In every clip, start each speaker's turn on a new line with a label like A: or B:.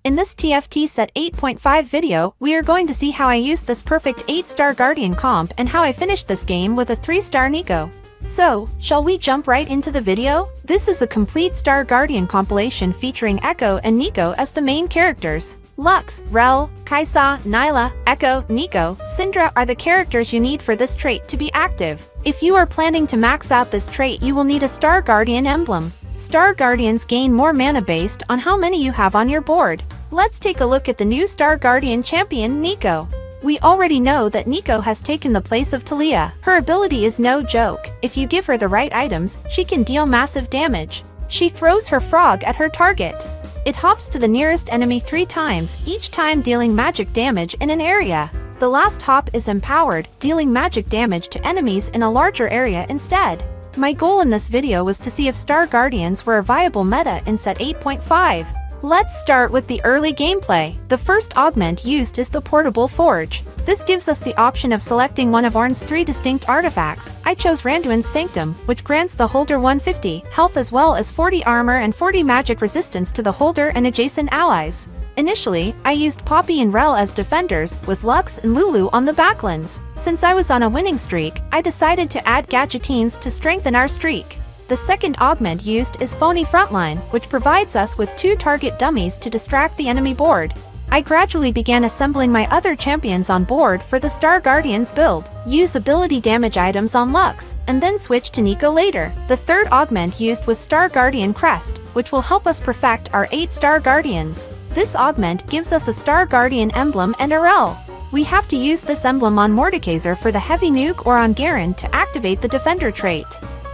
A: In this TFT Set 8.5 video, we are going to see how I used this perfect 8-star Guardian comp and how I finished this game with a 3-star Neeko. So, shall we jump right into the video? This is a complete Star Guardian compilation featuring Echo and Neeko as the main characters. Lux, Rel, Kaisa, Nyla, Echo, Neeko, Syndra are the characters you need for this trait to be active. If you are planning to max out this trait, you will need a Star Guardian emblem. Star Guardians gain more mana based on how many you have on your board. Let's take a look at the new Star Guardian champion, Neeko. We already know that Neeko has taken the place of Talia. Her ability is no joke. If you give her the right items, she can deal massive damage. She throws her frog at her target. It hops to the nearest enemy 3 times, each time dealing magic damage in an area. The last hop is empowered, dealing magic damage to enemies in a larger area instead. My goal in this video was to see if Star Guardians were a viable meta in Set 8.5. Let's start with the early gameplay. The first augment used is the Portable Forge. This gives us the option of selecting one of Ornn's 3 distinct artifacts. I chose Randuin's Sanctum, which grants the holder 150 health as well as 40 armor and 40 magic resistance to the holder and adjacent allies. Initially, I used Poppy and Rel as defenders, with Lux and Lulu on the backlands. Since I was on a winning streak, I decided to add Gadgetines to strengthen our streak. The second augment used is Phony Frontline, which provides us with 2 target dummies to distract the enemy board. I gradually began assembling my other champions on board for the Star Guardians build. Use ability damage items on Lux, and then switch to Neeko later. The third augment used was Star Guardian Crest, which will help us perfect our 8-star Guardians. This augment gives us a Star Guardian emblem and a Rel. We have to use this emblem on Mordekaiser for the heavy nuke or on Garen to activate the defender trait.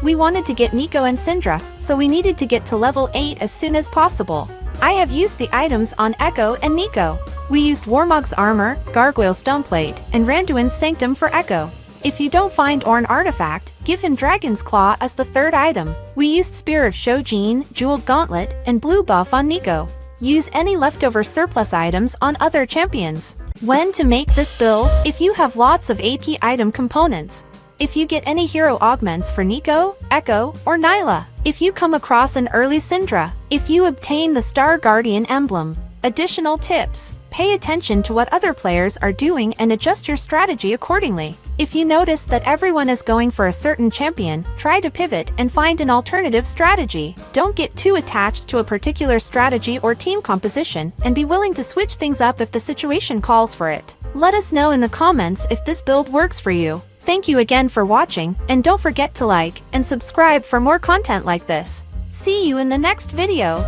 A: We wanted to get Neeko and Syndra, so we needed to get to level 8 as soon as possible. I have used the items on Echo and Neeko. We used Warmog's Armor, Gargoyle Stoneplate, and Randuin's Sanctum for Echo. If you don't find Ornn artifact, give him Dragon's Claw as the third item. We used Spear of Shojin, Jeweled Gauntlet, and Blue Buff on Neeko. Use any leftover surplus items on other champions. When to make this build? If you have lots of AP item components. If you get any hero augments for Neeko, Echo, or Nyla. If you come across an early Syndra. If you obtain the Star Guardian emblem. Additional tips. Pay attention to what other players are doing and adjust your strategy accordingly. If you notice that everyone is going for a certain champion, try to pivot and find an alternative strategy. Don't get too attached to a particular strategy or team composition, and be willing to switch things up if the situation calls for it. Let us know in the comments if this build works for you. Thank you again for watching, and don't forget to like and subscribe for more content like this. See you in the next video.